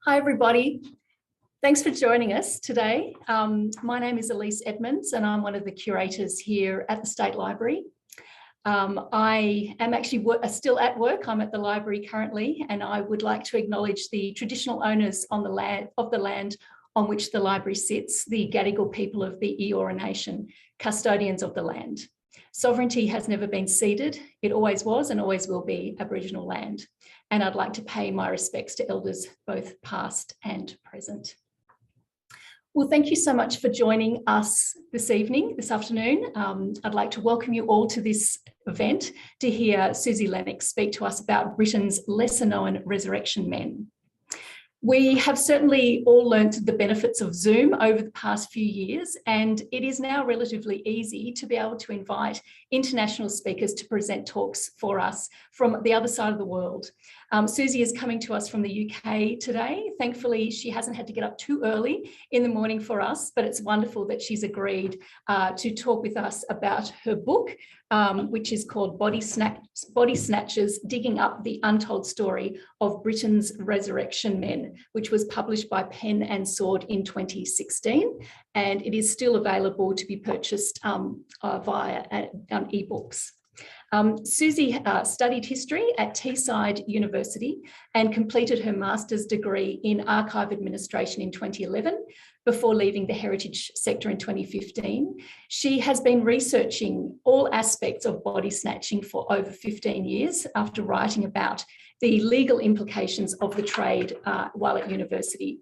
Hi, everybody. Thanks for joining us today. My name is Elise Edmonds, and I'm one of the curators here at the State Library. I am actually still at work. I'm at the library currently, and I would like to acknowledge the traditional owners on the land on which the library sits, the Gadigal people of the Eora Nation, custodians of the land. Sovereignty has never been ceded. It always was and always will be Aboriginal land. And I'd like to pay my respects to elders, both past and present. Well, thank you so much for joining us this afternoon. I'd like to welcome you all to this event to hear Suzie Lennox speak to us about Britain's lesser known resurrection men. We have certainly all learnt the benefits of Zoom over the past few years, and it is now relatively easy to be able to invite international speakers to present talks for us from the other side of the world. Suzie is coming to us from the UK today. Thankfully, she hasn't had to get up too early in the morning for us, but it's wonderful that she's agreed to talk with us about her book, which is called Bodysnatchers, Digging Up the Untold Story of Britain's Resurrection Men, which was published by Pen and Sword in 2016. And it is still available to be purchased via ebooks. Suzie studied history at Teesside University and completed her master's degree in archive administration in 2011 before leaving the heritage sector in 2015. She has been researching all aspects of body snatching for over 15 years after writing about the legal implications of the trade while at university.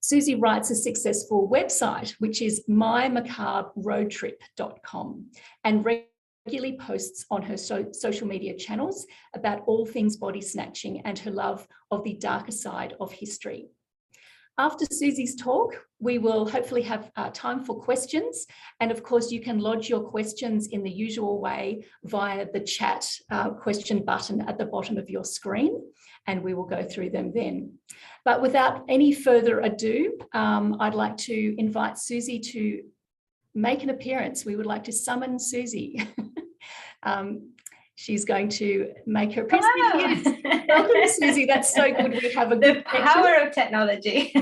Suzie writes a successful website, which is mymacabreroadtrip.com, and regularly posts on her social media channels about all things body snatching and her love of the darker side of history. After Suzie's talk, we will hopefully have time for questions. And of course, you can lodge your questions in the usual way via the chat question button at the bottom of your screen, and we will go through them then. But without any further ado, I'd like to invite Suzie to make an appearance. We would like to summon Suzie. She's going to make her appearance. Welcome, Suzie. That's so good. We have a good power of technology.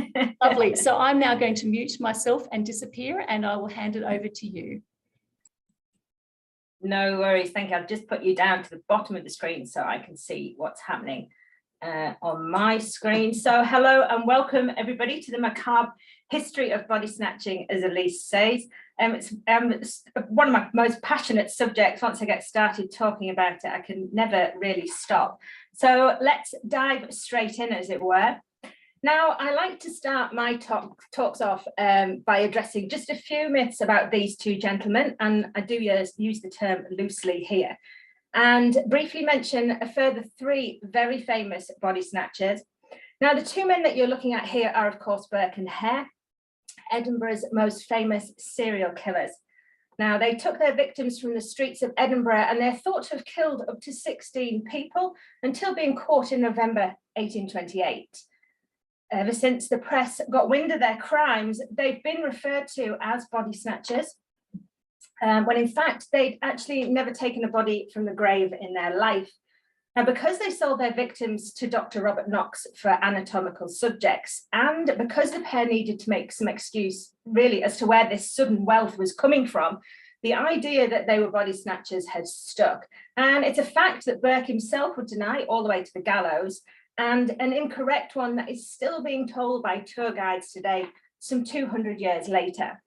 Lovely. So I'm now going to mute myself and disappear, and I will hand it over to you. No worries. Thank you. I'll just put you down to the bottom of the screen so I can see what's happening on my screen. So hello and welcome everybody to the macabre history of body snatching, as Elise says. It's one of my most passionate subjects. Once I get started talking about it, I can never really stop. So let's dive straight in, as it were. Now, I like to start my talks off by addressing just a few myths about these two gentlemen, and I do use the term loosely here, and briefly mention a further three very famous body snatchers. Now, the two men that you're looking at here are, of course, Burke and Hare, Edinburgh's most famous serial killers. Now, they took their victims from the streets of Edinburgh, and they're thought to have killed up to 16 people until being caught in November 1828. Ever since the press got wind of their crimes, they've been referred to as body snatchers, when in fact they'd actually never taken a body from the grave in their life. Now, because they sold their victims to Dr. Robert Knox for anatomical subjects, and because the pair needed to make some excuse really as to where this sudden wealth was coming from, the idea that they were body snatchers had stuck. And it's a fact that Burke himself would deny all the way to the gallows, and an incorrect one that is still being told by tour guides today, some 200 years later.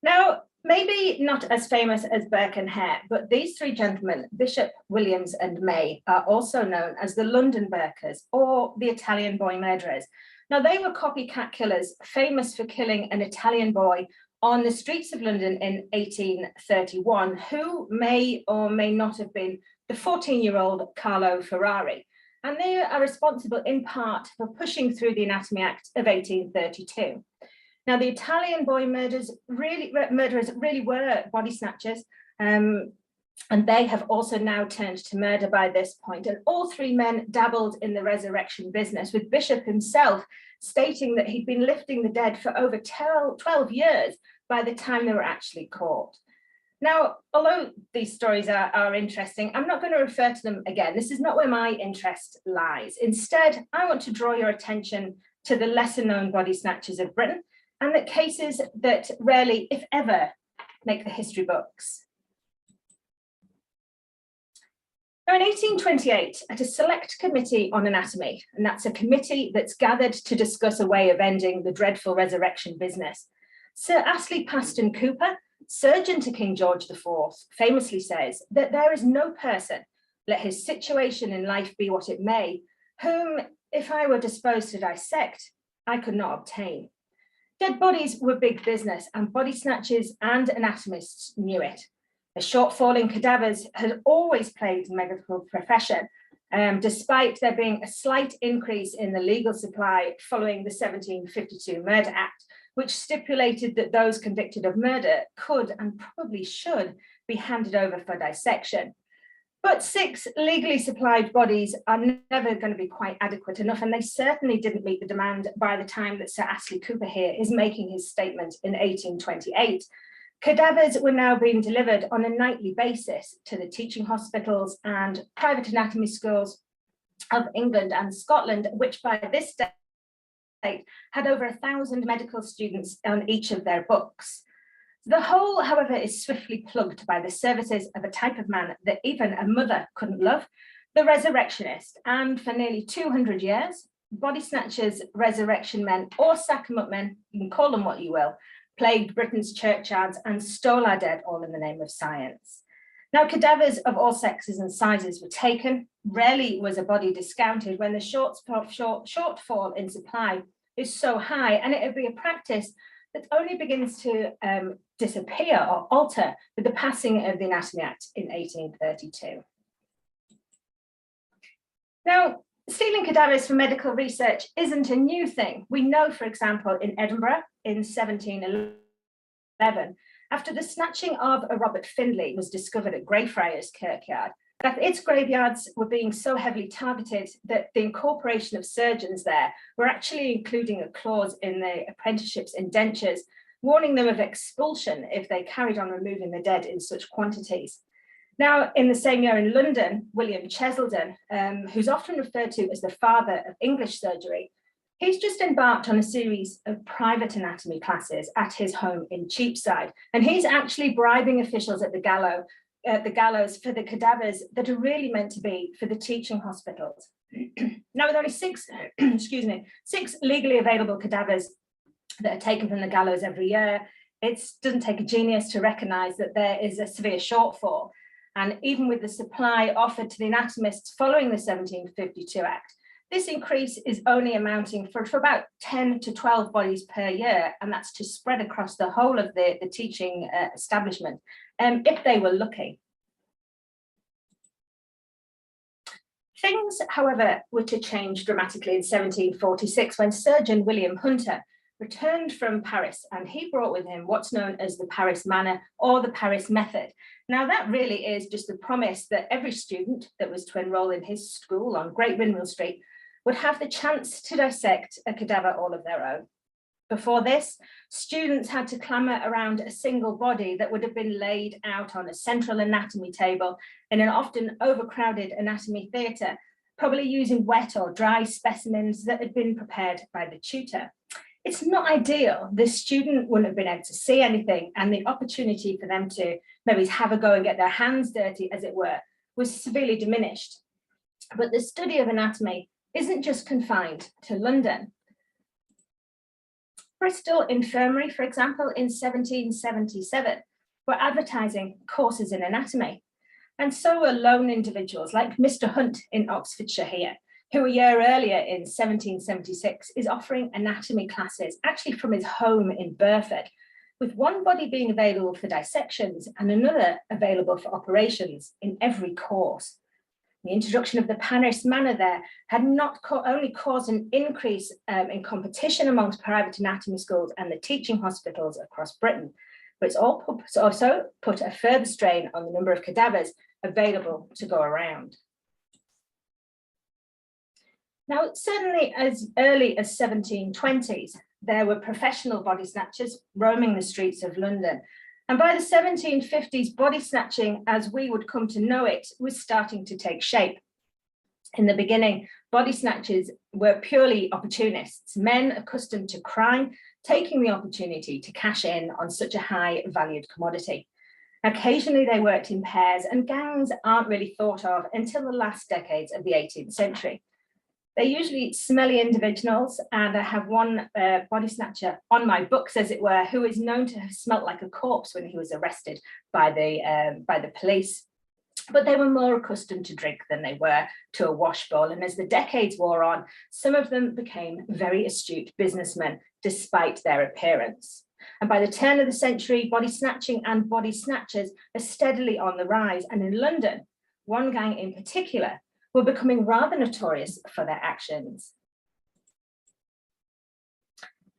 Now, maybe not as famous as Burke and Hare, but these three gentlemen, Bishop, Williams and May, are also known as the London Burkers or the Italian boy murderers. Now, they were copycat killers, famous for killing an Italian boy on the streets of London in 1831, who may or may not have been the 14-year-old Carlo Ferrari. And they are responsible in part for pushing through the Anatomy Act of 1832. Now, the Italian boy murderers really were body snatchers, and they have also now turned to murder by this point. And all three men dabbled in the resurrection business, with Bishop himself stating that he'd been lifting the dead for over 12 years by the time they were actually caught. Now, although these stories are interesting, I'm not going to refer to them again. This is not where my interest lies. Instead, I want to draw your attention to the lesser known body snatchers of Britain and the cases that rarely, if ever, make the history books. Now, in 1828, at a select committee on anatomy, and that's a committee that's gathered to discuss a way of ending the dreadful resurrection business, Sir Astley Paston Cooper, surgeon to King George IV, famously says that there is no person, let his situation in life be what it may, whom, if I were disposed to dissect, I could not obtain. Dead bodies were big business, and body snatchers and anatomists knew it. The shortfall in cadavers had always plagued the medical profession, despite there being a slight increase in the legal supply following the 1752 Murder Act, which stipulated that those convicted of murder could and probably should be handed over for dissection. But 6 legally supplied bodies are never going to be quite adequate enough, and they certainly didn't meet the demand by the time that Sir Astley Cooper here is making his statement in 1828. Cadavers were now being delivered on a nightly basis to the teaching hospitals and private anatomy schools of England and Scotland, which by this date had over 1,000 medical students on each of their books. The whole, however, is swiftly plugged by the services of a type of man that even a mother couldn't love, the resurrectionist, and for nearly 200 years, body snatchers, resurrection men, or sack-em-up men, you can call them what you will, plagued Britain's churchyards and stole our dead, all in the name of science. Now, cadavers of all sexes and sizes were taken. Rarely was a body discounted when the shortfall in supply is so high, and it would be a practice that only begins to disappear or alter with the passing of the Anatomy Act in 1832. Now, stealing cadavers for medical research isn't a new thing. We know, for example, in Edinburgh in 1711, after the snatching of a Robert Findlay was discovered at Greyfriars Kirkyard, that its graveyards were being so heavily targeted that the incorporation of surgeons there were actually including a clause in the apprenticeship's indentures, warning them of expulsion if they carried on removing the dead in such quantities. Now, in the same year in London, William Cheselden, who's often referred to as the father of English surgery, he's just embarked on a series of private anatomy classes at his home in Cheapside, and he's actually bribing officials at the gallows for the cadavers that are really meant to be for the teaching hospitals. Now, with only 6 legally available cadavers that are taken from the gallows every year, it doesn't take a genius to recognize that there is a severe shortfall. And even with the supply offered to the anatomists following the 1752 Act, this increase is only amounting for about 10 to 12 bodies per year, and that's to spread across the whole of the teaching establishment, if they were lucky. Things, however, were to change dramatically in 1746 when surgeon William Hunter returned from Paris, and he brought with him what's known as the Paris manner or the Paris method. Now, that really is just the promise that every student that was to enroll in his school on Great Windmill Street would have the chance to dissect a cadaver all of their own. Before this, students had to clamber around a single body that would have been laid out on a central anatomy table in an often overcrowded anatomy theatre, probably using wet or dry specimens that had been prepared by the tutor. It's not ideal. The student wouldn't have been able to see anything, and the opportunity for them to maybe have a go and get their hands dirty, as it were, was severely diminished. But the study of anatomy isn't just confined to London. Bristol Infirmary, for example, in 1777, were advertising courses in anatomy. And so were lone individuals like Mr. Hunt in Oxfordshire here, who a year earlier in 1776 is offering anatomy classes actually from his home in Burford, with one body being available for dissections and another available for operations in every course. The introduction of the Paris manner there had not only caused an increase in competition amongst private anatomy schools and the teaching hospitals across Britain, but it's also put a further strain on the number of cadavers available to go around. Now, certainly as early as 1720s, there were professional body snatchers roaming the streets of London, And by the 1750s, body snatching, as we would come to know it, was starting to take shape. In the beginning, body snatchers were purely opportunists, men accustomed to crime, taking the opportunity to cash in on such a high valued commodity. Occasionally they worked in pairs, and gangs aren't really thought of until the last decades of the 18th century. They're usually smelly individuals, and I have one body snatcher on my books, as it were, who is known to have smelt like a corpse when he was arrested by the police. But they were more accustomed to drink than they were to a wash bowl. And as the decades wore on, some of them became very astute businessmen, despite their appearance. And by the turn of the century, body snatching and body snatchers are steadily on the rise. And in London, one gang in particular were becoming rather notorious for their actions.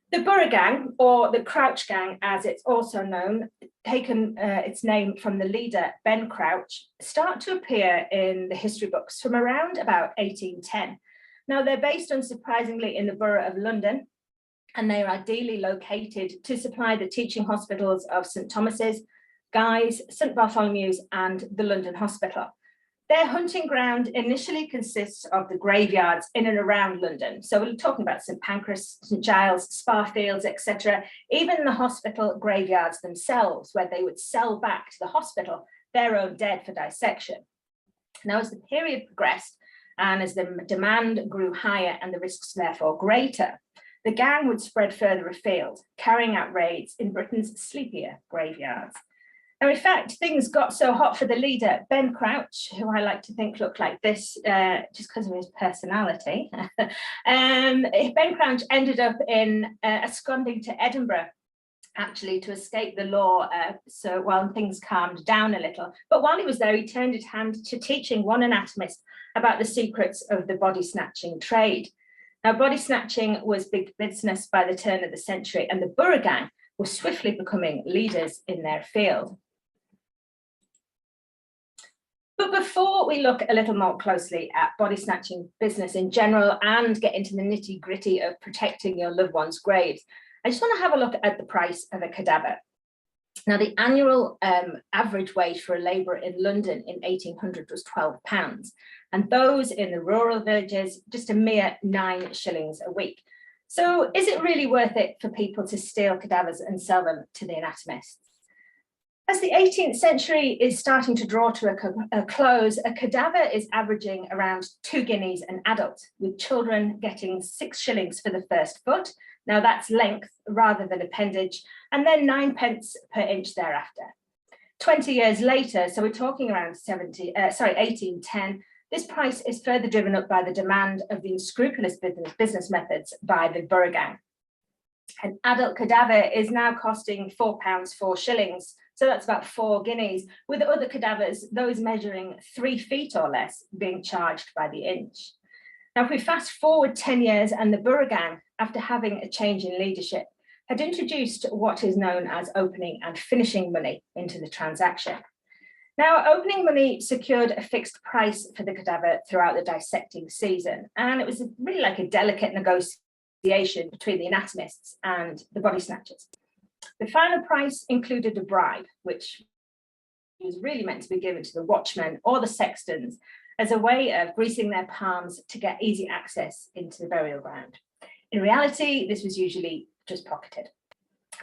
The Borough Gang, or the Crouch Gang as it's also known, taken its name from the leader, Ben Crouch, start to appear in the history books from around about 1810. Now, they're based unsurprisingly in the Borough of London, and they are ideally located to supply the teaching hospitals of St Thomas's, Guy's, St Bartholomew's, and the London Hospital. Their hunting ground initially consists of the graveyards in and around London. So we're talking about St Pancras, St Giles, Sparfields, etc. Even the hospital graveyards themselves, where they would sell back to the hospital their own dead for dissection. Now, as the period progressed and as the demand grew higher and the risks therefore greater, the gang would spread further afield, carrying out raids in Britain's sleepier graveyards. Now, in fact, things got so hot for the leader, Ben Crouch, who I like to think looked like this just because of his personality. Ben Crouch ended up in absconding to Edinburgh, actually, to escape the law, so while things calmed down a little. But while he was there, he turned his hand to teaching one anatomist about the secrets of the body snatching trade. Now, body snatching was big business by the turn of the century, and the Borough Gang were swiftly becoming leaders in their field. But before we look a little more closely at body snatching business in general and get into the nitty gritty of protecting your loved one's graves, I just want to have a look at the price of a cadaver. Now, the annual average wage for a labourer in London in 1800 was £12, and those in the rural villages, just a mere 9 shillings a week. So is it really worth it for people to steal cadavers and sell them to the anatomists? As the 18th century is starting to draw to a close, a cadaver is averaging around 2 guineas an adult, with children getting 6 shillings for the first foot. Now that's length rather than appendage, and then 9 pence per inch thereafter. 20 years later, so we're talking around 1810, this price is further driven up by the demand of the unscrupulous business methods by the Borough Gang. An adult cadaver is now costing £4, 4 shillings, so that's about 4 guineas, with other cadavers, those measuring 3 feet or less, being charged by the inch. Now, if we fast forward 10 years, and the Borough Gang, after having a change in leadership, had introduced what is known as opening and finishing money into the transaction. Now, opening money secured a fixed price for the cadaver throughout the dissecting season, and it was really like a delicate negotiation between the anatomists and the body snatchers. The final price included a bribe, which was really meant to be given to the watchmen or the sextons as a way of greasing their palms to get easy access into the burial ground. In reality, this was usually just pocketed.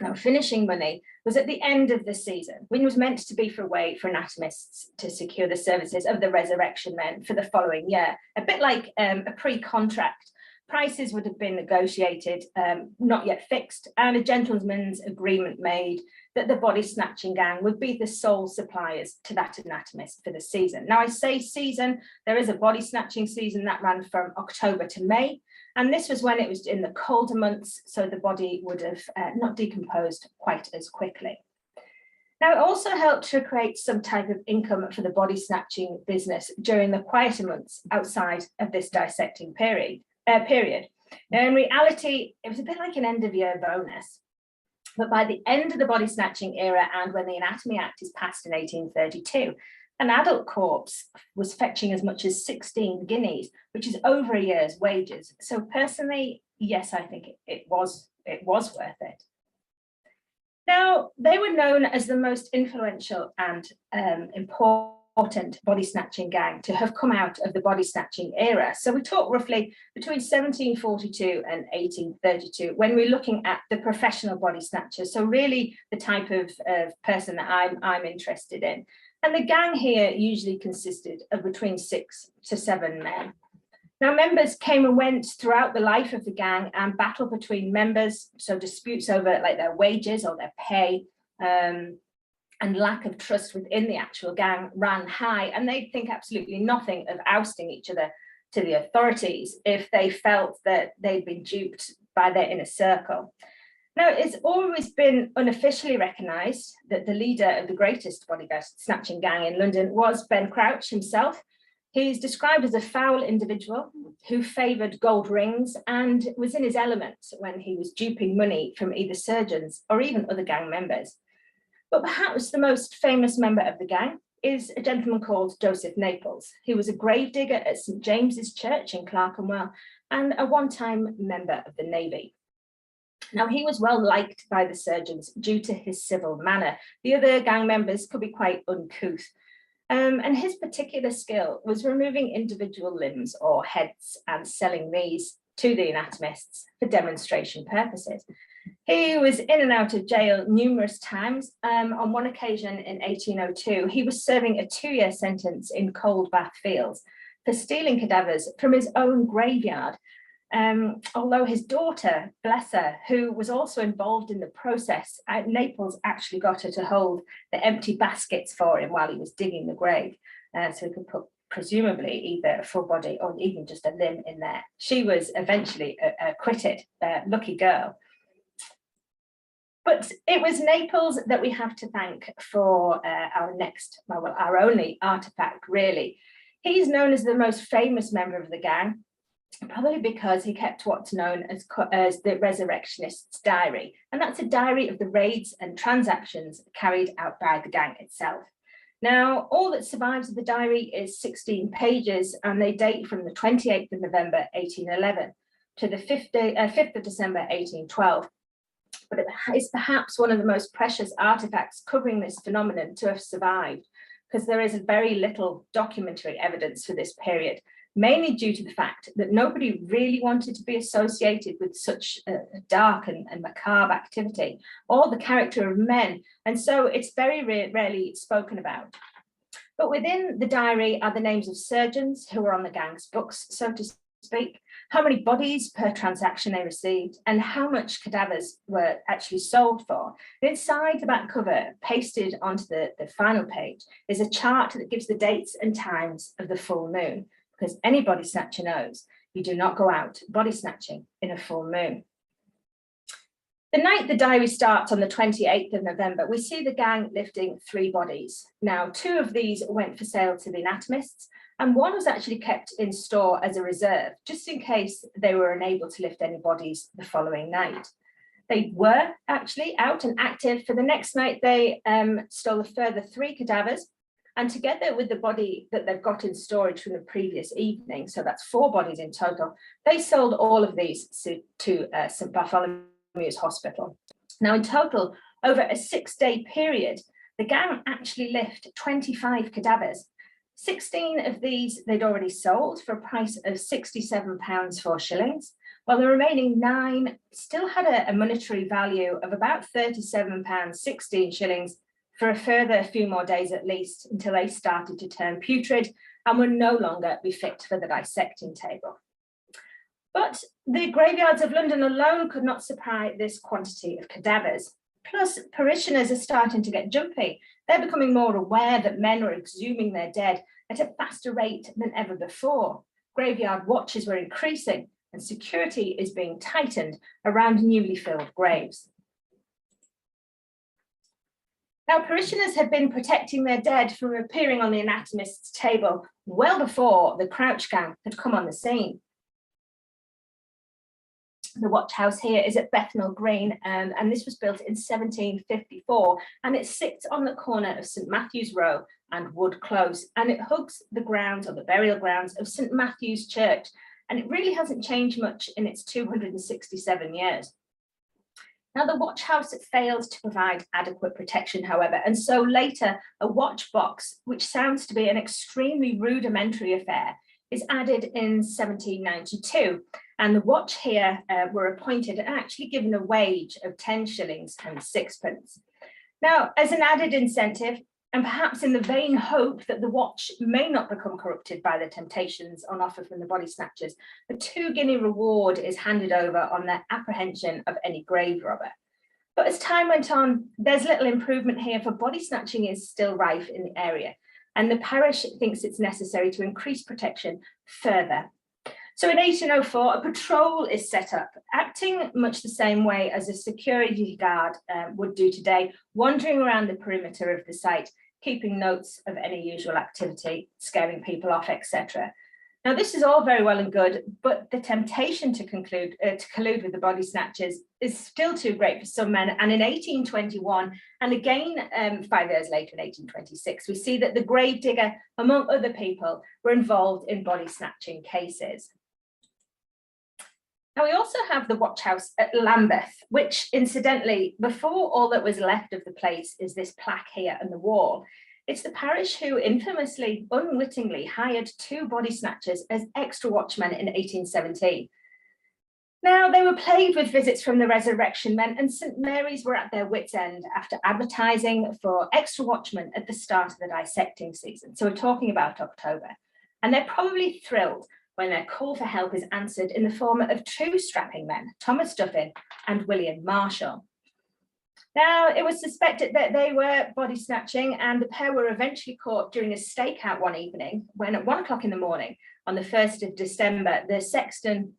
Now, finishing money was at the end of the season, when it was meant to be for a way for anatomists to secure the services of the resurrection men for the following year, a bit like a pre-contract. Prices would have been negotiated, not yet fixed, and a gentleman's agreement made that the body snatching gang would be the sole suppliers to that anatomist for the season. Now, I say season, there is a body snatching season that ran from October to May, and this was when it was in the colder months, so the body would have not decomposed quite as quickly. Now, it also helped to create some type of income for the body snatching business during the quieter months outside of this dissecting period. Now, in reality, it was a bit like an end-of-year bonus. But by the end of the body snatching era, and when the Anatomy Act is passed in 1832, an adult corpse was fetching as much as 16 guineas, which is over a year's wages. So personally, yes, I think it was worth it. Now, they were known as the most influential and important body snatching gang to have come out of the body snatching era. So we talk roughly between 1742 and 1832 when we're looking at the professional body snatchers. So really the type of person that I'm interested in. And the gang here usually consisted of between 6 to 7 men. Now, members came and went throughout the life of the gang, and battle between members, so disputes over like their wages or their pay, and lack of trust within the actual gang ran high, and they'd think absolutely nothing of ousting each other to the authorities if they felt that they'd been duped by their inner circle. Now, it's always been unofficially recognised that the leader of the greatest body snatching gang in London was Ben Crouch himself. He's described as a foul individual who favoured gold rings and was in his element when he was duping money from either surgeons or even other gang members. But perhaps the most famous member of the gang is a gentleman called Joseph Naples, who was a gravedigger at St James's Church in Clerkenwell and a one-time member of the Navy. Now, he was well liked by the surgeons due to his civil manner. The other gang members could be quite uncouth. And his particular skill was removing individual limbs or heads and selling these to the anatomists for demonstration purposes. He was in and out of jail numerous times. On one occasion in 1802, he was serving a 2-year sentence in Cold Bath Fields for stealing cadavers from his own graveyard. Although his daughter, bless her, who was also involved in the process, Naples actually got her to hold the empty baskets for him while he was digging the grave, so he could put presumably either a full body or even just a limb in there. She was eventually acquitted, lucky girl. But it was Naples that we have to thank for our only artifact, really. He's known as the most famous member of the gang, probably because he kept what's known as the Resurrectionist's Diary. And that's a diary of the raids and transactions carried out by the gang itself. Now, all that survives of the diary is 16 pages, and they date from the 28th of November, 1811 to the 5th of December, 1812. But it is perhaps one of the most precious artifacts covering this phenomenon to have survived, because there is very little documentary evidence for this period, mainly due to the fact that nobody really wanted to be associated with such a dark and macabre activity, or the character of men, and so it's very rarely spoken about. But within the diary are the names of surgeons who were on the gang's books, so to speak, how many bodies per transaction they received, and how much cadavers were actually sold for. And inside the back cover, pasted onto the final page, is a chart that gives the dates and times of the full moon, because any body snatcher knows you do not go out body snatching in a full moon. The night the diary starts on the 28th of November, we see the gang lifting 3 bodies. Now, 2 of these went for sale to the anatomists, and 1 was actually kept in store as a reserve, just in case they were unable to lift any bodies the following night. They were actually out and active. For the next night, they stole a further 3 cadavers, and together with the body that they've got in storage from the previous evening, so that's 4 bodies in total, they sold all of these to St Bartholomew's Hospital. Now, in total, over a 6-day period, the gang actually lifted 25 cadavers. 16 of these they'd already sold for a price of £67 4 shillings, while the remaining 9 still had a monetary value of about £37 16 shillings for a further few more days at least, until they started to turn putrid and would no longer be fit for the dissecting table. But the graveyards of London alone could not supply this quantity of cadavers. Plus, parishioners are starting to get jumpy. They're becoming more aware that men are exhuming their dead at a faster rate than ever before. Graveyard watches were increasing, and security is being tightened around newly filled graves. Now, parishioners had been protecting their dead from appearing on the anatomist's table well before the Crouch gang had come on the scene. The watch house here is at Bethnal Green, and this was built in 1754, and it sits on the corner of St Matthew's Row and Wood Close, and it hugs the grounds, or the burial grounds, of St Matthew's Church, and it really hasn't changed much in its 267 years. Now, the watch house failed to provide adequate protection, however, and so later a watch box, which sounds to be an extremely rudimentary affair, is added in 1792. And the watch here were appointed and actually given a wage of 10 shillings and sixpence. Now, as an added incentive, and perhaps in the vain hope that the watch may not become corrupted by the temptations on offer from the body snatchers, a 2-guinea reward is handed over on their apprehension of any grave robber. But as time went on, there's little improvement here, for body snatching is still rife in the area, and the parish thinks it's necessary to increase protection further. So in 1804, a patrol is set up, acting much the same way as a security guard would do today, wandering around the perimeter of the site, keeping notes of any usual activity, scaring people off, etc. Now, this is all very well and good, but the temptation to collude with the body snatchers is still too great for some men. And in 1821, and again 5 years later in 1826, we see that the grave digger, among other people, were involved in body snatching cases. Now, we also have the watch house at Lambeth, which incidentally, before all that was left of the place is this plaque here on the wall, it's the parish who infamously, unwittingly hired 2 body snatchers as extra watchmen in 1817. Now, they were plagued with visits from the resurrection men, and St Mary's were at their wits' end after advertising for extra watchmen at the start of the dissecting season. So we're talking about October, and they're probably thrilled when their call for help is answered in the form of 2 strapping men, Thomas Duffin and William Marshall. Now, it was suspected that they were body snatching, and the pair were eventually caught during a stakeout one evening when at 1 o'clock in the morning on the 1st of December, the sexton,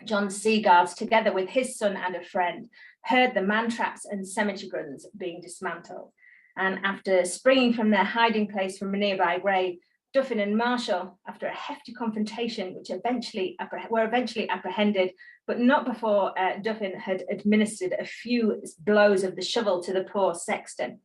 John Seagards, together with his son and a friend, heard the man traps and cemetery guns being dismantled. And after springing from their hiding place from a nearby grave, Duffin and Marshall, after a hefty confrontation, which were eventually apprehended, but not before Duffin had administered a few blows of the shovel to the poor sexton.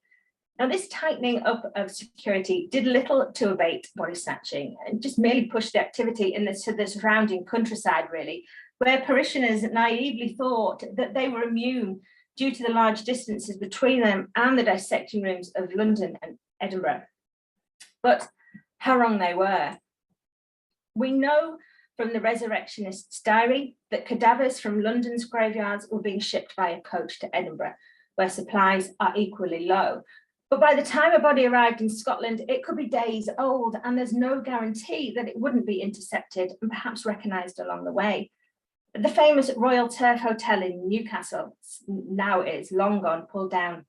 Now, this tightening up of security did little to abate body snatching, and just merely pushed the activity to the surrounding countryside, really, where parishioners naively thought that they were immune due to the large distances between them and the dissecting rooms of London and Edinburgh. But how wrong they were. We know from the Resurrectionist's diary that cadavers from London's graveyards were being shipped by a coach to Edinburgh, where supplies are equally low. But by the time a body arrived in Scotland, it could be days old, and there's no guarantee that it wouldn't be intercepted and perhaps recognised along the way. The famous Royal Turf Hotel in Newcastle now is long gone, pulled down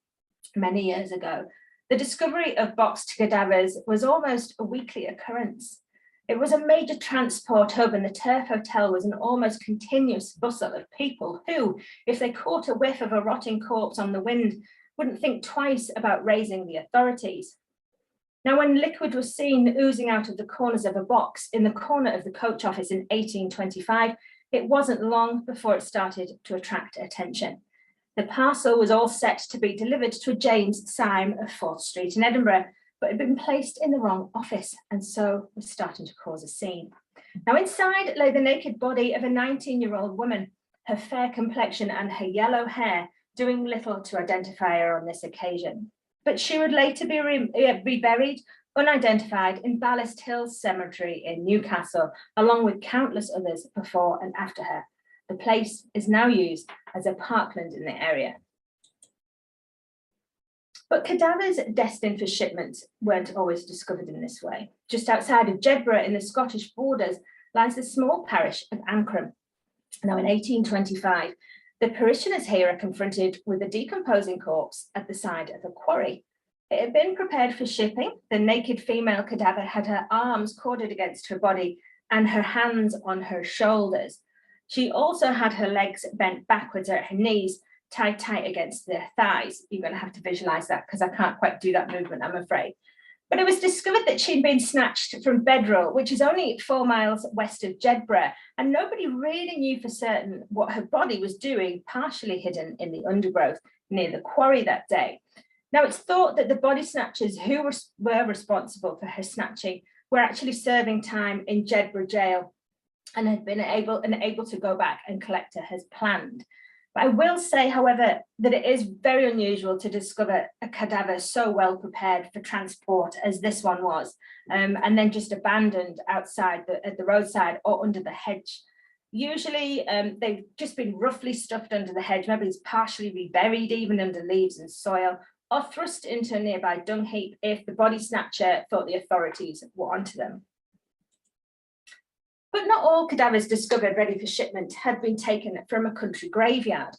many years ago. The discovery of boxed cadavers was almost a weekly occurrence. It was a major transport hub, and the Turf Hotel was an almost continuous bustle of people who, if they caught a whiff of a rotting corpse on the wind, wouldn't think twice about raising the authorities. Now, when liquid was seen oozing out of the corners of a box in the corner of the coach office in 1825, it wasn't long before it started to attract attention. The parcel was all set to be delivered to a James Syme of 4th Street in Edinburgh, but had been placed in the wrong office, and so was starting to cause a scene. Now, inside lay the naked body of a 19-year-old woman, her fair complexion and her yellow hair doing little to identify her on this occasion. But she would later be buried unidentified in Ballast Hills Cemetery in Newcastle, along with countless others before and after her. The place is now used as a parkland in the area. But cadavers destined for shipment weren't always discovered in this way. Just outside of Jedburgh in the Scottish borders lies the small parish of Ancram. Now, in 1825, the parishioners here are confronted with a decomposing corpse at the side of a quarry. It had been prepared for shipping. The naked female cadaver had her arms corded against her body and her hands on her shoulders. She also had her legs bent backwards at her knees, tied tight against their thighs. You're going to have to visualize that because I can't quite do that movement, I'm afraid. But it was discovered that she'd been snatched from Bedrow, which is only 4 miles west of Jedburgh, and nobody really knew for certain what her body was doing, partially hidden in the undergrowth near the quarry that day. Now, it's thought that the body snatchers who were responsible for her snatching were actually serving time in Jedburgh jail and had been able to go back and collect her as planned. But I will say, however, that it is very unusual to discover a cadaver so well prepared for transport as this one was, and then just abandoned outside at the roadside or under the hedge. Usually they've just been roughly stuffed under the hedge, maybe it's partially reburied even under leaves and soil, or thrust into a nearby dung heap if the body snatcher thought the authorities were onto them. But not all cadavers discovered ready for shipment had been taken from a country graveyard.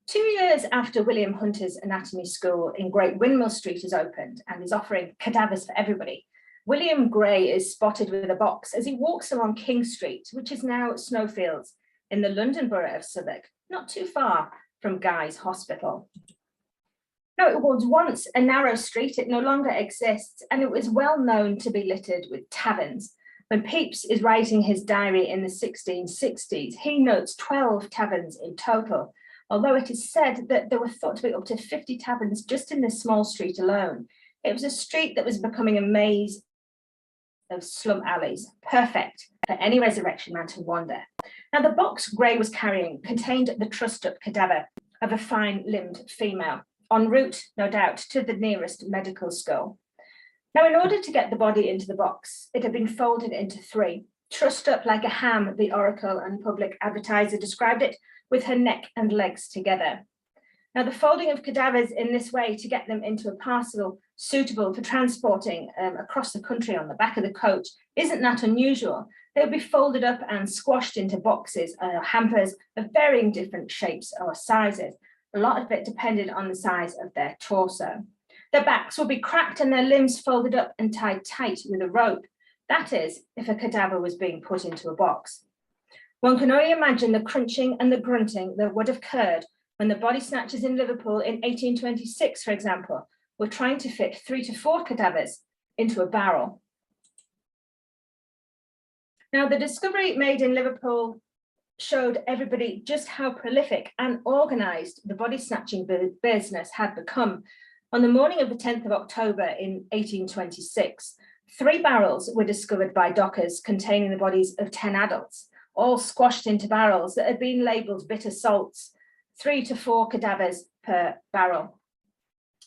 2 years after William Hunter's anatomy school in Great Windmill Street has opened and is offering cadavers for everybody, William Gray is spotted with a box as he walks along King Street, which is now Snowfields in the London borough of Southwark, not too far from Guy's Hospital. Now, it was once a narrow street, it no longer exists, and it was well known to be littered with taverns. When Pepys is writing his diary in the 1660s, he notes 12 taverns in total, although it is said that there were thought to be up to 50 taverns just in this small street alone. It was a street that was becoming a maze of slum alleys, perfect for any resurrection man to wander. Now, the box Gray was carrying contained the trussed-up cadaver of a fine-limbed female, en route, no doubt, to the nearest medical school. Now, in order to get the body into the box, it had been folded into three, trussed up like a ham, the Oracle and Public Advertiser described it, with her neck and legs together. Now, the folding of cadavers in this way to get them into a parcel suitable for transporting across the country on the back of the coach isn't that unusual. They would be folded up and squashed into boxes or hampers of varying different shapes or sizes. A lot of it depended on the size of their torso. Their backs will be cracked and their limbs folded up and tied tight with a rope. That is, if a cadaver was being put into a box. One can only imagine the crunching and the grunting that would have occurred when the body snatchers in Liverpool in 1826, for example, were trying to fit 3 to 4 cadavers into a barrel. Now, the discovery made in Liverpool showed everybody just how prolific and organised the body snatching business had become. On the morning of the 10th of October in 1826, 3 barrels were discovered by dockers containing the bodies of 10 adults, all squashed into barrels that had been labelled bitter salts, 3 to 4 cadavers per barrel.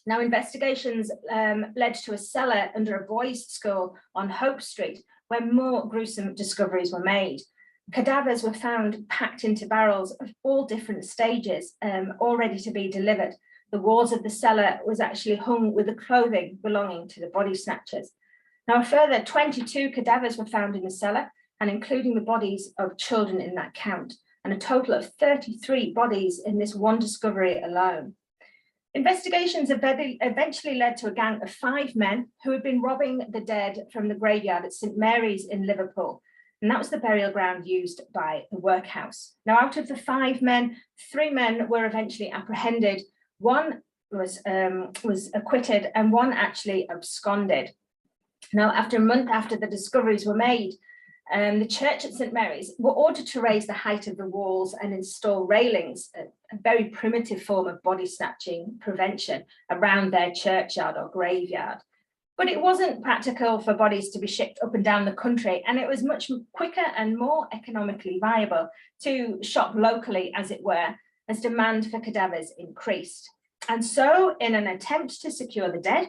Now, investigations led to a cellar under a boys' school on Hope Street, where more gruesome discoveries were made. Cadavers were found packed into barrels of all different stages, all ready to be delivered. The walls of the cellar was actually hung with the clothing belonging to the body snatchers. Now, a further 22 cadavers were found in the cellar, and including the bodies of children in that count, and a total of 33 bodies in this one discovery alone. Investigations eventually led to a gang of 5 men who had been robbing the dead from the graveyard at St Mary's in Liverpool, and that was the burial ground used by the workhouse. Now, out of the 5 men, 3 men were eventually apprehended. One was acquitted and one actually absconded. Now, after a month after the discoveries were made, the church at St Mary's were ordered to raise the height of the walls and install railings, a very primitive form of body snatching prevention, around their churchyard or graveyard. But it wasn't practical for bodies to be shipped up and down the country, and it was much quicker and more economically viable to shop locally, as it were, as demand for cadavers increased. And so, in an attempt to secure the dead,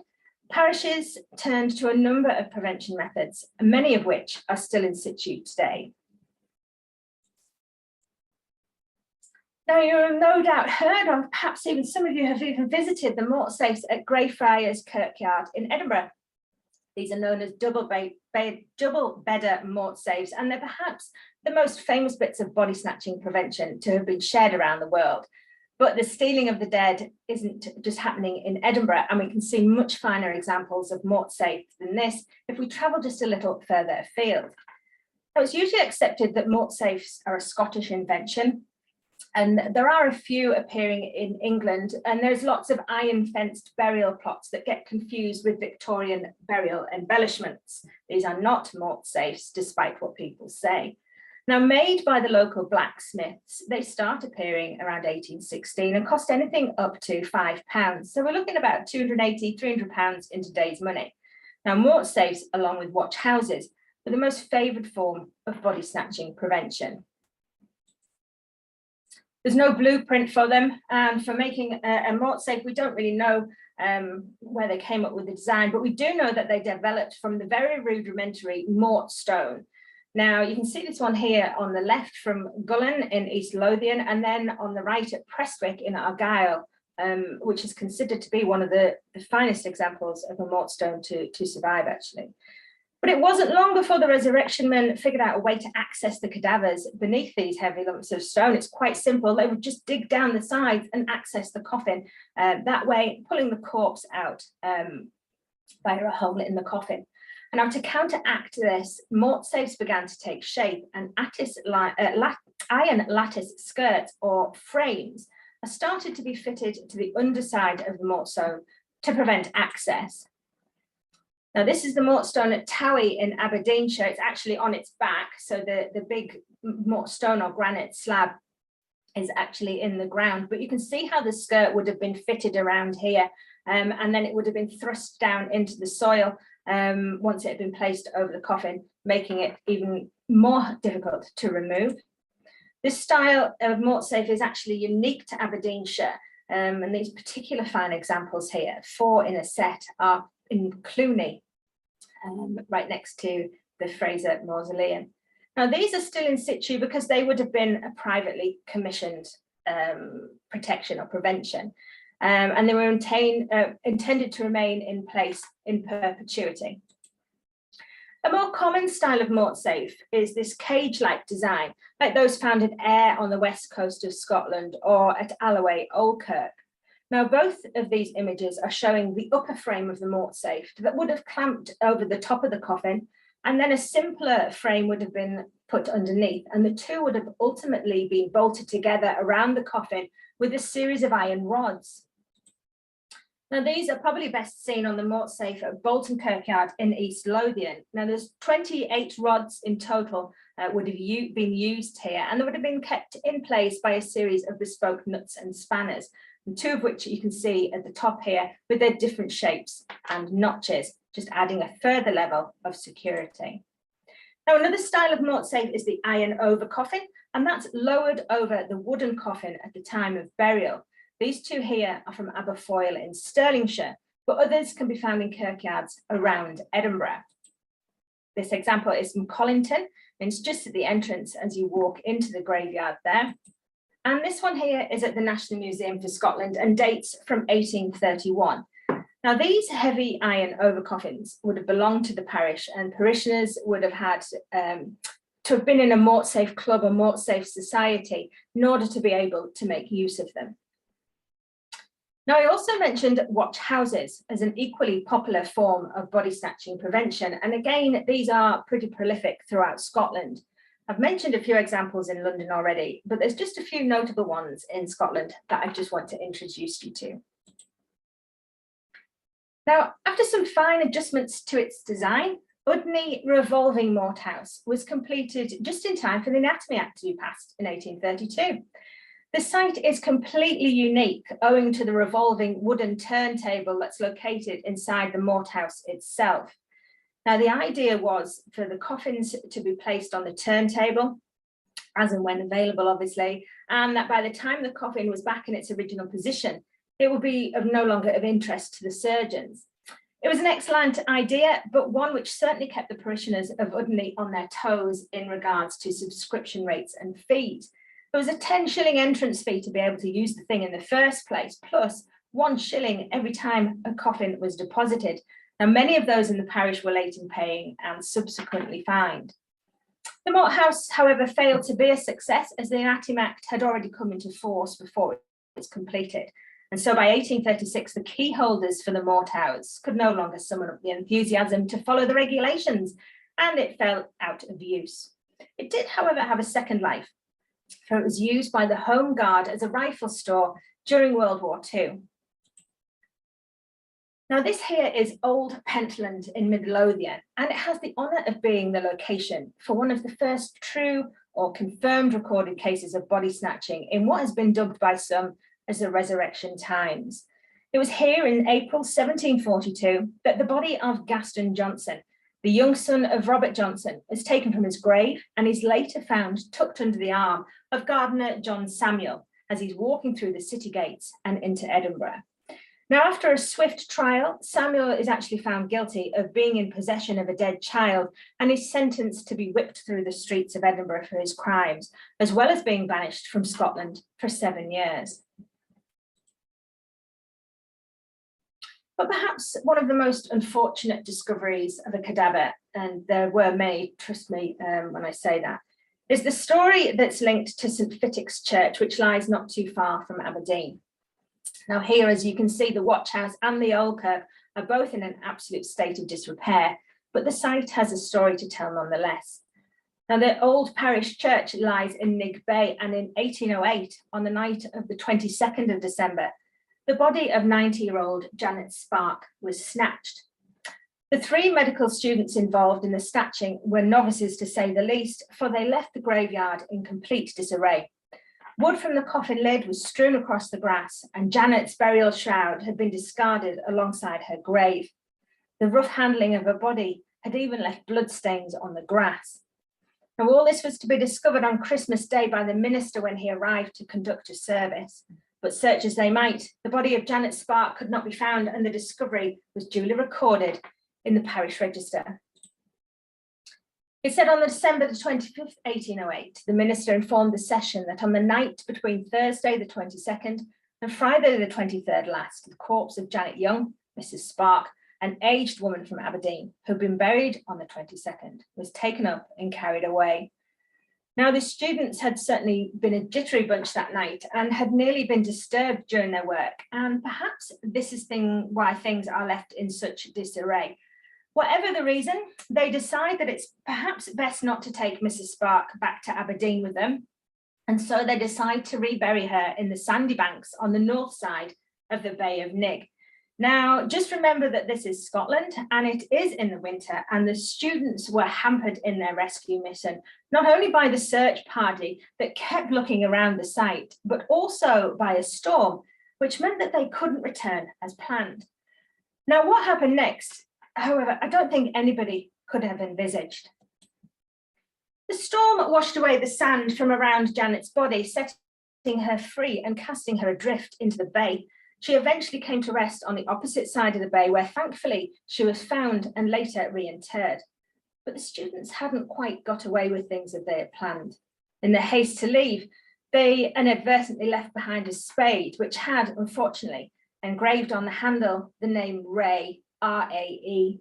parishes turned to a number of prevention methods, many of which are still in situ today. Now, you have no doubt heard of, perhaps even some of you have even visited the mort safes at Greyfriars Kirkyard in Edinburgh. These are known as double bedder mort safes, and they're perhaps the most famous bits of body snatching prevention to have been shared around the world. But the stealing of the dead isn't just happening in Edinburgh, and we can see much finer examples of mort safes than this if we travel just a little further afield. Now, it's usually accepted that mort safes are a Scottish invention, and there are a few appearing in England, and there's lots of iron-fenced burial plots that get confused with Victorian burial embellishments. These are not mort safes, despite what people say. Now, made by the local blacksmiths, they start appearing around 1816 and cost anything up to £5. So we're looking at about £280, £300 in today's money. Now, mort safes, along with watch houses, are the most favoured form of body snatching prevention. There's no blueprint for them, and for making a mort safe, we don't really know where they came up with the design, but we do know that they developed from the very rudimentary mort stone. Now you can see this one here on the left from Gullen in East Lothian, and then on the right at Prestwick in Argyll, which is considered to be one of the finest examples of a mort stone to survive, actually. But it wasn't long before the resurrection men figured out a way to access the cadavers beneath these heavy lumps of stone. It's quite simple. They would just dig down the sides and access the coffin, that way pulling the corpse out via a hole in the coffin. And now to counteract this, mort safes began to take shape, and iron lattice skirts or frames are started to be fitted to the underside of the mort stone to prevent access. Now, this is the mort stone at Towie in Aberdeenshire. It's actually on its back, so the big mort stone or granite slab is actually in the ground, but you can see how the skirt would have been fitted around here, and then it would have been thrust down into the soil once it had been placed over the coffin, making it even more difficult to remove. This style of mort safe is actually unique to Aberdeenshire, and these particular fine examples here, 4 in a set, are in Cluny, right next to the Fraser Mausoleum. Now, these are still in situ because they would have been a privately commissioned protection or prevention, and they were intended to remain in place in perpetuity. A more common style of mort safe is this cage-like design, like those found in Ayr on the west coast of Scotland or at Alloway, Oldkirk. Now, both of these images are showing the upper frame of the mort safe that would have clamped over the top of the coffin, and then a simpler frame would have been put underneath, and the two would have ultimately been bolted together around the coffin with a series of iron rods. Now, these are probably best seen on the mort safe at Bolton Kirkyard in East Lothian. Now, there's 28 rods in total would have been used here, and they would have been kept in place by a series of bespoke nuts and spanners, and 2 of which you can see at the top here with their different shapes and notches, just adding a further level of security. Now, another style of mort safe is the iron over coffin, and that's lowered over the wooden coffin at the time of burial. These 2 here are from Aberfoyle in Stirlingshire, but others can be found in kirkyards around Edinburgh. This example is from Collington, and it's just at the entrance as you walk into the graveyard there. And this one here is at the National Museum for Scotland and dates from 1831. Now, these heavy iron over coffins would have belonged to the parish, and parishioners would have had to have been in a mort safe club or mort safe society in order to be able to make use of them. Now, I also mentioned watch houses as an equally popular form of body snatching prevention. And again, these are pretty prolific throughout Scotland. I've mentioned a few examples in London already, but there's just a few notable ones in Scotland that I just want to introduce you to. Now, after some fine adjustments to its design, Udny Revolving Mort House was completed just in time for the Anatomy Act to be passed in 1832. The site is completely unique owing to the revolving wooden turntable that's located inside the mort house itself. Now, the idea was for the coffins to be placed on the turntable, as and when available, obviously, and that by the time the coffin was back in its original position, it would be of no longer of interest to the surgeons. It was an excellent idea, but one which certainly kept the parishioners of Udny on their toes in regards to subscription rates and fees. There was a 10-shilling entrance fee to be able to use the thing in the first place, plus 1 shilling every time a coffin was deposited. Now, many of those in the parish were late in paying and subsequently fined. The mort house, however, failed to be a success as the Anatomy Act had already come into force before it was completed. And so by 1836, the key holders for the mort house could no longer summon up the enthusiasm to follow the regulations, and it fell out of use. It did, however, have a second life, for it was used by the Home Guard as a rifle store during World War II. Now, this here is Old Pentland in Midlothian, and it has the honour of being the location for one of the first true or confirmed recorded cases of body snatching in what has been dubbed by some as the Resurrection Times. It was here in April 1742 that the body of Gaston Johnson, the young son of Robert Johnson, is taken from his grave and is later found tucked under the arm of gardener John Samuel, as he's walking through the city gates and into Edinburgh. Now, after a swift trial, Samuel is actually found guilty of being in possession of a dead child and is sentenced to be whipped through the streets of Edinburgh for his crimes, as well as being banished from Scotland for 7 years. But perhaps one of the most unfortunate discoveries of a cadaver, and there were many, trust me when I say that, is the story that's linked to St Fittick's Church, which lies not too far from Aberdeen. Now here, as you can see, the watch house and the old kirk are both in an absolute state of disrepair, but the site has a story to tell nonetheless. Now the old parish church lies in Nig Bay, and in 1808, on the night of the 22nd of December, the body of 90-year-old Janet Spark was snatched. The 3 medical students involved in the snatching were novices, to say the least, for they left the graveyard in complete disarray. Wood from the coffin lid was strewn across the grass, and Janet's burial shroud had been discarded alongside her grave. The rough handling of her body had even left bloodstains on the grass. Now, all this was to be discovered on Christmas Day by the minister when he arrived to conduct a service. But search as they might, the body of Janet Spark could not be found, and the discovery was duly recorded in the parish register. It said on December the 25th, 1808, the minister informed the session that on the night between Thursday the 22nd and Friday the 23rd last, the corpse of Janet Young, Mrs. Spark, an aged woman from Aberdeen, who had been buried on the 22nd, was taken up and carried away. Now, the students had certainly been a jittery bunch that night and had nearly been disturbed during their work. And perhaps this is why things are left in such disarray. Whatever the reason, they decide that it's perhaps best not to take Mrs. Spark back to Aberdeen with them. And so they decide to rebury her in the sandy banks on the north side of the Bay of Nig. Now, just remember that this is Scotland and it is in the winter, and the students were hampered in their rescue mission, not only by the search party that kept looking around the site, but also by a storm, which meant that they couldn't return as planned. Now, what happened next, however, I don't think anybody could have envisaged. The storm washed away the sand from around Janet's body, setting her free and casting her adrift into the bay. She eventually came to rest on the opposite side of the bay, where thankfully she was found and later reinterred. But the students hadn't quite got away with things as they had planned. In their haste to leave, they inadvertently left behind a spade, which had, unfortunately, engraved on the handle the name Ray, R-A-E.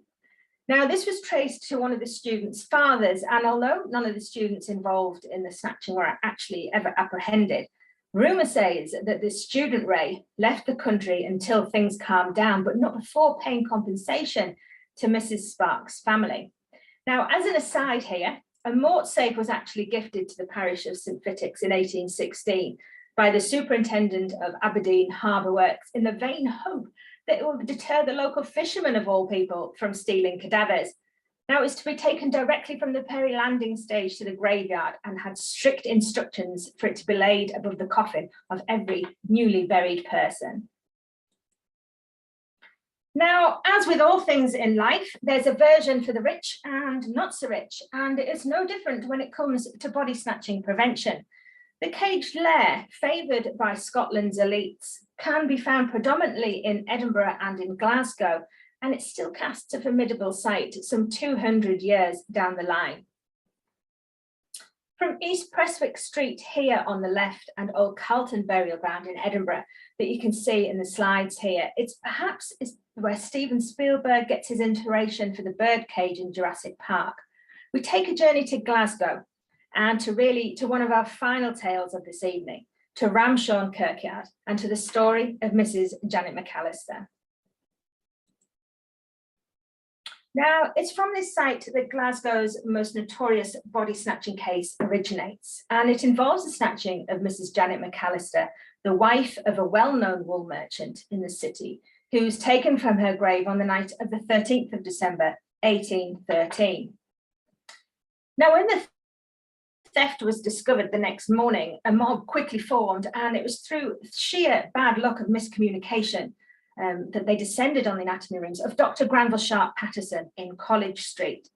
Now, this was traced to one of the students' fathers, and although none of the students involved in the snatching were actually ever apprehended, rumour says that this student Ray left the country until things calmed down, but not before paying compensation to Mrs. Spark's family. Now, as an aside here, a mort safe was actually gifted to the parish of St Fittick's in 1816 by the superintendent of Aberdeen Harbour Works, in the vain hope that it would deter the local fishermen of all people from stealing cadavers. Now, it was to be taken directly from the Perry landing stage to the graveyard and had strict instructions for it to be laid above the coffin of every newly buried person. Now, as with all things in life, there's a version for the rich and not so rich, and it is no different when it comes to body snatching prevention. The caged lair, favoured by Scotland's elites, can be found predominantly in Edinburgh and in Glasgow, and it still casts a formidable sight some 200 years down the line. From East Prestwick Street here on the left and Old Carlton Burial Ground in Edinburgh that you can see in the slides here, it's perhaps where Steven Spielberg gets his inspiration for the birdcage in Jurassic Park. We take a journey to Glasgow and to one of our final tales of this evening, to Ramshawn Kirkyard and to the story of Mrs. Janet McAllister. Now, it's from this site that Glasgow's most notorious body snatching case originates, and it involves the snatching of Mrs. Janet McAllister, the wife of a well-known wool merchant in the city, who was taken from her grave on the night of the 13th of December, 1813. Now, when the theft was discovered the next morning, a mob quickly formed, and it was through sheer bad luck of miscommunication that they descended on the anatomy rooms of Dr. Granville Sharp Patterson in College Street.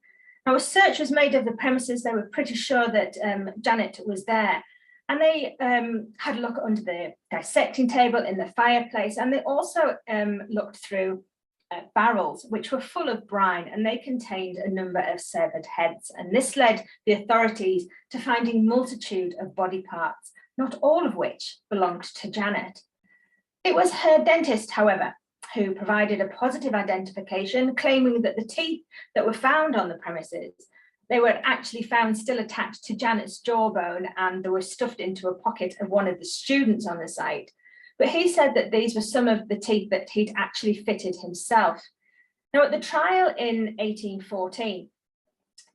Now, a search was made of the premises. They were pretty sure that Janet was there, And they had a look under the dissecting table in the fireplace, and they also looked through barrels which were full of brine, and they contained a number of severed heads. And this led the authorities to finding multitude of body parts, not all of which belonged to Janet. It was her dentist, however, who provided a positive identification, claiming that the teeth that were found on the premises, they were actually found still attached to Janet's jawbone, and they were stuffed into a pocket of one of the students on the site. But he said that these were some of the teeth that he'd actually fitted himself. Now, at the trial in 1814,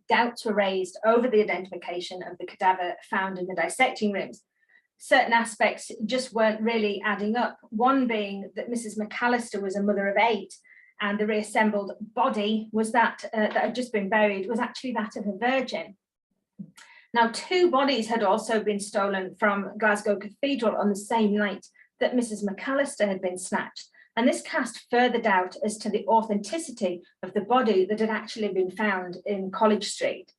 doubts were raised over the identification of the cadaver found in the dissecting rooms. Certain aspects just weren't really adding up. One being that Mrs. McAllister was a mother of 8, and the reassembled body was that had just been buried was actually that of a virgin. Now, 2 bodies had also been stolen from Glasgow Cathedral on the same night that Mrs. McAllister had been snatched, and this cast further doubt as to the authenticity of the body that had actually been found in College Street.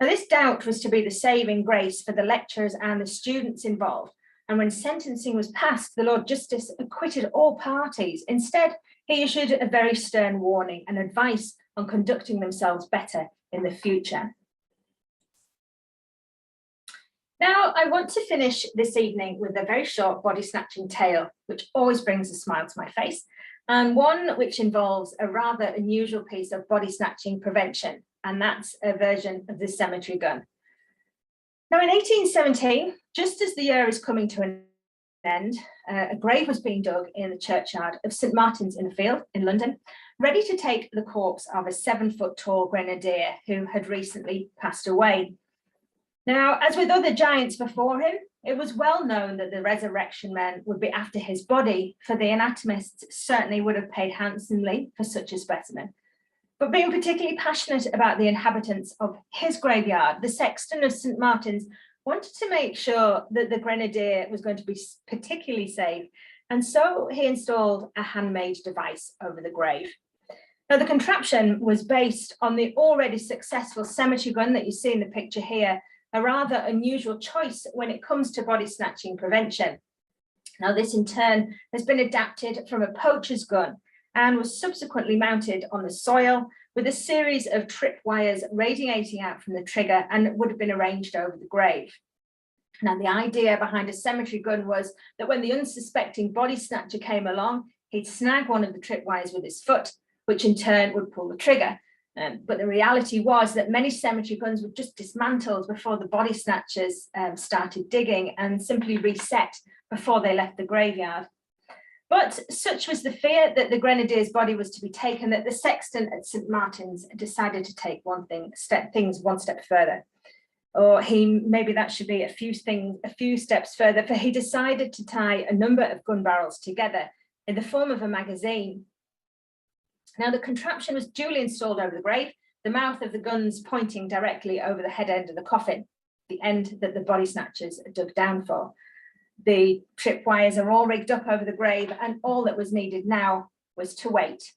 Now, this doubt was to be the saving grace for the lecturers and the students involved, and when sentencing was passed, the Lord Justice acquitted all parties. Instead, he issued a very stern warning and advice on conducting themselves better in the future. Now, I want to finish this evening with a very short body snatching tale, which always brings a smile to my face, and one which involves a rather unusual piece of body snatching prevention, and that's a version of the cemetery gun. Now, in 1817, just as the year is coming to an end, a grave was being dug in the churchyard of St Martin's in the Field in London, ready to take the corpse of a 7-foot-tall grenadier who had recently passed away. Now, as with other giants before him, it was well known that the resurrection men would be after his body, for the anatomists certainly would have paid handsomely for such a specimen. But being particularly passionate about the inhabitants of his graveyard, the sexton of St Martin's wanted to make sure that the grenadier was going to be particularly safe, and so he installed a handmade device over the grave. Now, the contraption was based on the already successful cemetery gun that you see in the picture here, a rather unusual choice when it comes to body snatching prevention. Now, this in turn has been adapted from a poacher's gun and was subsequently mounted on the soil with a series of trip wires radiating out from the trigger, and would have been arranged over the grave. Now, the idea behind a cemetery gun was that when the unsuspecting body snatcher came along, he'd snag one of the trip wires with his foot, which in turn would pull the trigger. But the reality was that many cemetery guns were just dismantled before the body snatchers started digging, and simply reset before they left the graveyard. But such was the fear that the grenadier's body was to be taken that the sexton at St Martin's decided to take things one step further. Or maybe that should be a few steps further, for he decided to tie a number of gun barrels together in the form of a magazine. Now, the contraption was duly installed over the grave, the mouth of the guns pointing directly over the head end of the coffin, the end that the body snatchers dug down for. The trip wires are all rigged up over the grave, and all that was needed now was to wait.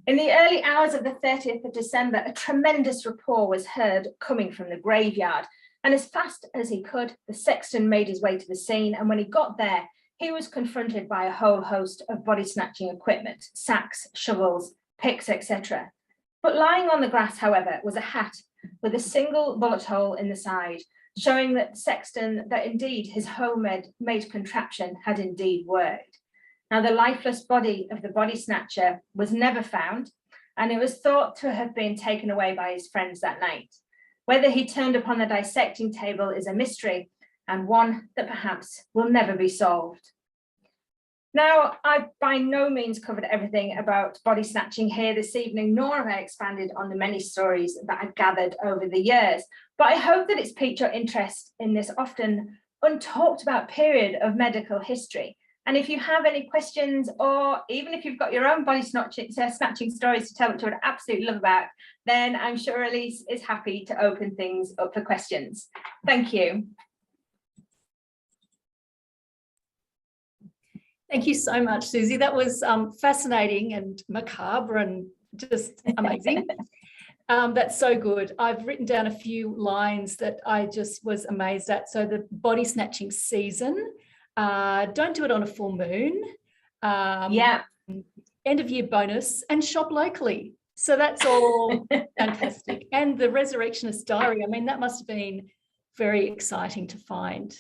In the early hours of the 30th of December, a tremendous roar was heard coming from the graveyard, and as fast as he could, the sexton made his way to the scene, and when he got there, he was confronted by a whole host of body snatching equipment, sacks, shovels, picks, etc. But lying on the grass, however, was a hat with a single bullet hole in the side, showing that the sexton, that indeed his homemade contraption had indeed worked. Now, the lifeless body of the body snatcher was never found, and it was thought to have been taken away by his friends that night. Whether he turned up on the dissecting table is a mystery, and one that perhaps will never be solved. Now, I've by no means covered everything about body snatching here this evening, nor have I expanded on the many stories that I've gathered over the years, but I hope that it's piqued your interest in this often untalked about period of medical history. And if you have any questions, or even if you've got your own body snatching stories to tell, which I would absolutely love about, then I'm sure Elise is happy to open things up for questions. Thank you. Thank you so much, Suzie. That was fascinating and macabre and just amazing. That's so good. I've written down a few lines that I just was amazed at. So the body snatching season, don't do it on a full moon. Yeah. End of year bonus and shop locally. So that's all fantastic. And the Resurrectionist Diary, I mean, that must have been very exciting to find.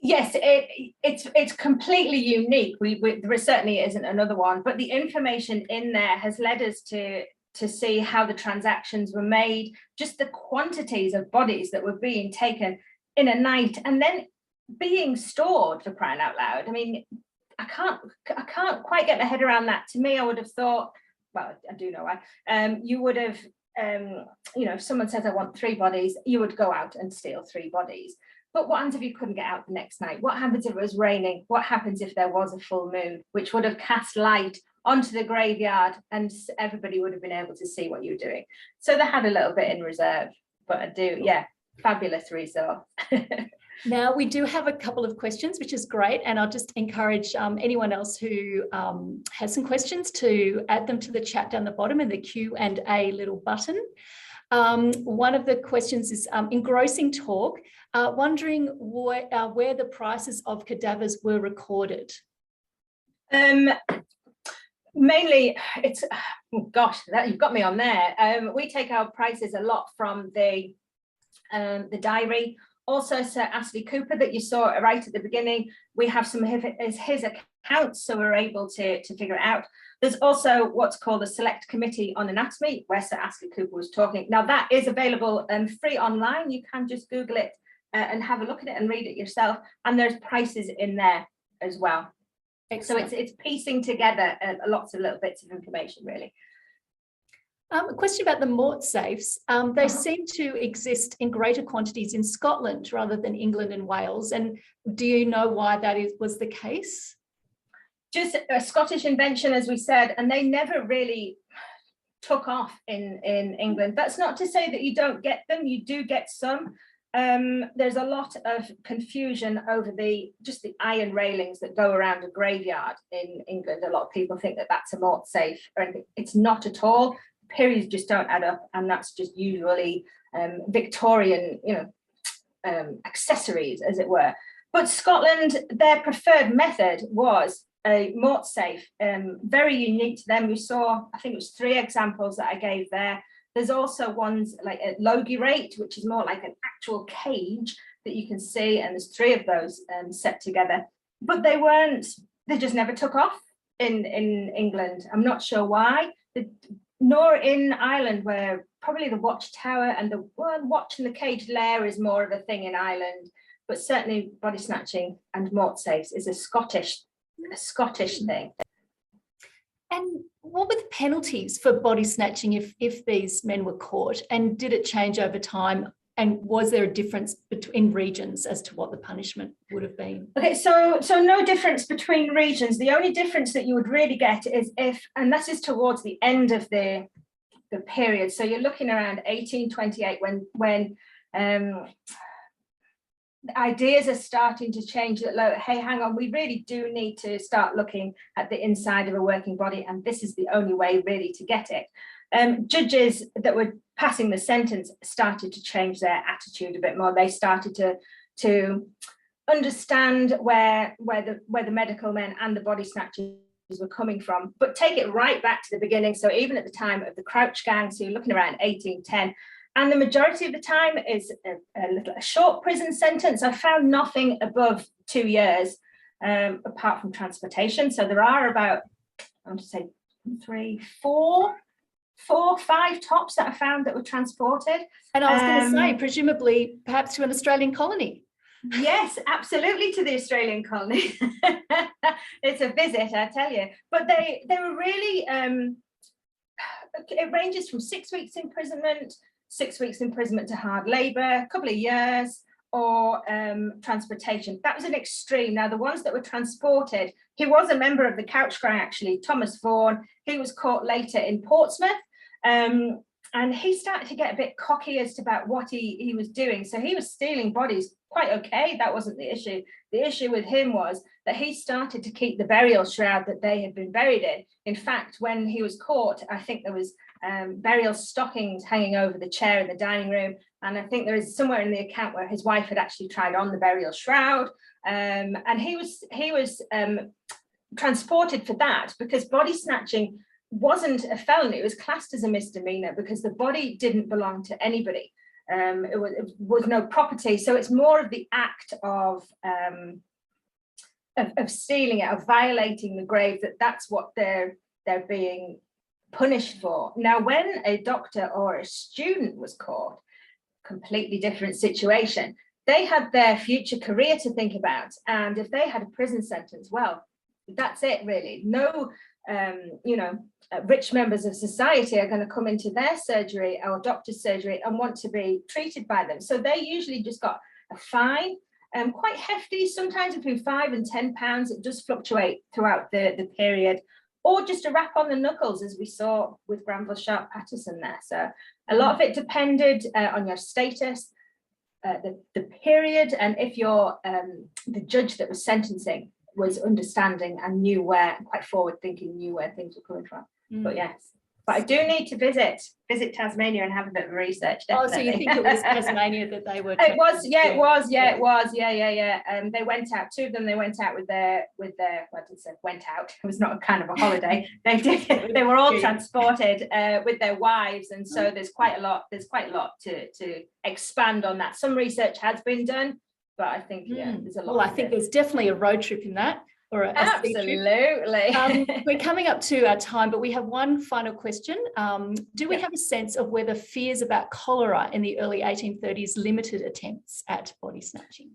Yes, it's completely unique. There certainly isn't another one, but the information in there has led us to see how the transactions were made, just the quantities of bodies that were being taken in a night and then being stored, for crying out loud. I mean, I can't quite get my head around that. To me, I would have thought, well, I do know why, you would have, if someone says I want 3 bodies, you would go out and steal 3 bodies. But what happens if you couldn't get out the next night? What happens if it was raining? What happens if there was a full moon, which would have cast light onto the graveyard and everybody would have been able to see what you were doing? So they had a little bit in reserve, but I do, yeah, fabulous resource. Now, we do have a couple of questions, which is great. And I'll just encourage anyone else who has some questions to add them to the chat down the bottom in the Q&A little button. One of the questions is engrossing talk, wondering where the prices of cadavers were recorded. Mainly, it's, gosh, you've got me on there. We take our prices a lot from the diary. Also, Sir Astley Cooper that you saw right at the beginning, we have some of his accounts, so we're able to figure it out. There's also what's called a select committee on anatomy, where Sir Astley Cooper was talking. Now that is available free online. You can just Google it and have a look at it and read it yourself. And there's prices in there as well. Excellent. So it's piecing together lots of little bits of information, really. A question about the mort safes. They seem to exist in greater quantities in Scotland rather than England and Wales. And do you know why that was the case? Just a Scottish invention, as we said, and they never really took off in England. That's not to say that you don't get them. You do get some. There's a lot of confusion over just the iron railings that go around a graveyard in England. A lot of people think that that's a mort safe, and it's not at all. Periods just don't add up, and that's just usually Victorian, accessories, as it were. But Scotland, their preferred method was a mort safe, very unique to them. We saw, I think it was 3 examples that I gave there. There's also ones like a logie rate, which is more like an actual cage that you can see, and there's 3 of those set together. But they just never took off in England. I'm not sure why. Nor in Ireland, where probably the watchtower and the watch in the cage lair is more of a thing in Ireland, but certainly body snatching and mort safes is a Scottish thing. And what were the penalties for body snatching if these men were caught? And did it change over time? And was there a difference between regions as to what the punishment would have been? Okay, so no difference between regions. The only difference that you would really get is and this is towards the end of the period. So you're looking around 1828 when ideas are starting to change that, look, hey, hang on, we really do need to start looking at the inside of a working body, and this is the only way really to get it. Judges that were passing the sentence started to change their attitude a bit more. They started to understand where the medical men and the body snatchers were coming from, but take it right back to the beginning. So even at the time of the Crouch Gang, so you're looking around 1810, and the majority of the time is a short prison sentence. I found nothing above 2 years, apart from transportation. So there are about, I want to say 4, 5 tops that I found that were transported. And I was going to say, presumably, perhaps to an Australian colony. Yes, absolutely, to the Australian colony. It's a visit, I tell you. But they were really, it ranges from 6 weeks imprisonment, 6 weeks imprisonment to hard labour, a couple of years, or transportation. That was an extreme. Now, the ones that were transported, he was a member of the Couch Gang, actually, Thomas Vaughan. He was caught later in Portsmouth. And he started to get a bit cocky as to about what he was doing. So he was stealing bodies quite okay. That wasn't the issue. The issue with him was that he started to keep the burial shroud that they had been buried in. In fact, when he was caught, I think there was burial stockings hanging over the chair in the dining room. And I think there is somewhere in the account where his wife had actually tried on the burial shroud. And he was transported for that, because body snatching wasn't a felony. It was classed as a misdemeanor because the body didn't belong to anybody. It was no property. So it's more of the act of stealing it, of violating the grave, that's what they're being punished for. Now, when a doctor or a student was caught, completely different situation. They had their future career to think about, and if they had a prison sentence, well, that's it really. No, rich members of society are going to come into their surgery or doctor's surgery and want to be treated by them. So they usually just got a fine, quite hefty, sometimes between £5 and £10. It does fluctuate throughout the period, or just a rap on the knuckles, as we saw with Granville Sharp Patterson there. So a lot of it depended on your status, the period, and if you're the judge that was sentencing was understanding and knew where, quite forward thinking, knew where things were coming from. But yes, but I do need to visit Tasmania and have a bit of research. Definitely. Oh, so you think it was Tasmania that they were? It was. They went out. Two of them. They went out with their. Went out. It was not a kind of a holiday. They did. They were all transported with their wives, and so there's quite a lot. There's quite a lot to expand on that. Some research has been done, but I think there's a lot. Well, I think there's definitely a road trip in that. Absolutely. We're coming up to our time, but we have one final question. Do we have a sense of whether fears about cholera in the early 1830s limited attempts at body snatching?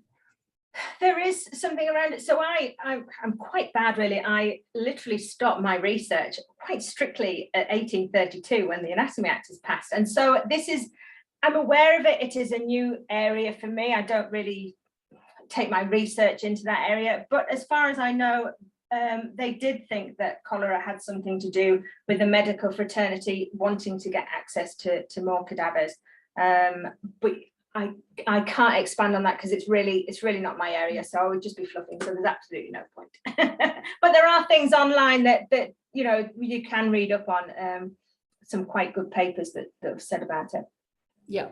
There is something around it. So I'm quite bad, really. I literally stopped my research quite strictly at 1832 when the Anatomy Act was passed. And so I'm aware of it. It is a new area for me. I don't really take my research into that area, but as far as I know, they did think that cholera had something to do with the medical fraternity wanting to get access to more cadavers, but I can't expand on that because it's really not my area, so I would just be fluffing, so there's absolutely no point. But there are things online that you can read up on, some quite good papers that have said about it. Yeah.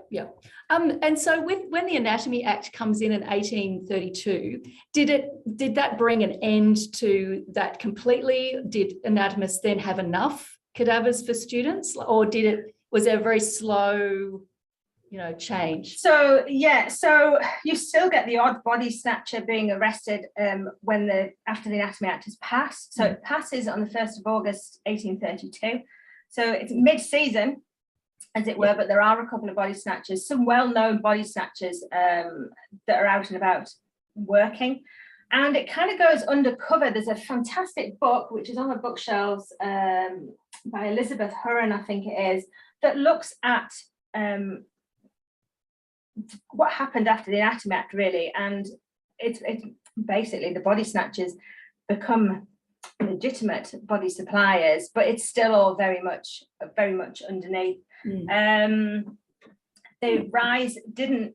And so when the Anatomy Act comes in 1832, did that bring an end to that completely? Did anatomists then have enough cadavers for students, or was there a very slow, change? So you still get the odd body snatcher being arrested after the Anatomy Act has passed. So it passes on the 1st of August 1832. So it's mid-season, as it were, but there are a couple of body snatchers, some well-known body snatchers that are out and about working, and it kind of goes undercover. There's a fantastic book which is on the bookshelves by Elizabeth Hurren, I think it is, that looks at what happened after the Anatomy Act, really, and it's basically the body snatchers become legitimate body suppliers, but it's still all very much underneath. The rise didn't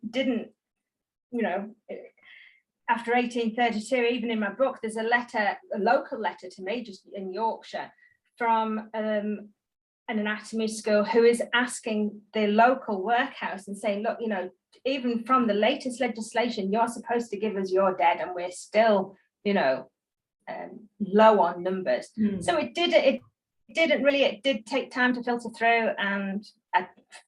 after 1832. Even in my book, there's a local letter to me just in Yorkshire from an anatomy school who is asking the local workhouse and saying, look, even from the latest legislation, you're supposed to give us your dead, and we're still low on numbers. So it did take time to filter through, and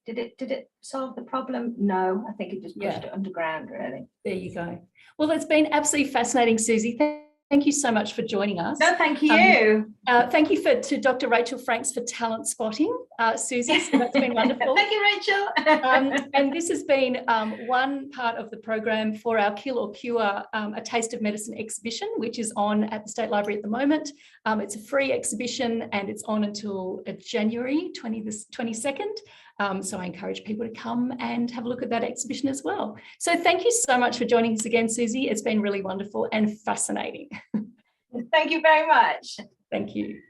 did it solve the problem? No, I think it just pushed it underground, really. There you go. Well, it's been absolutely fascinating, Suzie. Thank you so much for joining us. No, thank you. Thank you to Dr. Rachel Franks for talent spotting, Suzie. So that's been wonderful. Thank you, Rachel. And this has been one part of the program for our Kill or Cure, a Taste of Medicine exhibition, which is on at the State Library at the moment. It's a free exhibition and it's on until January 22nd. So I encourage people to come and have a look at that exhibition as well. So thank you so much for joining us again, Suzie. It's been really wonderful and fascinating. Thank you very much. Thank you.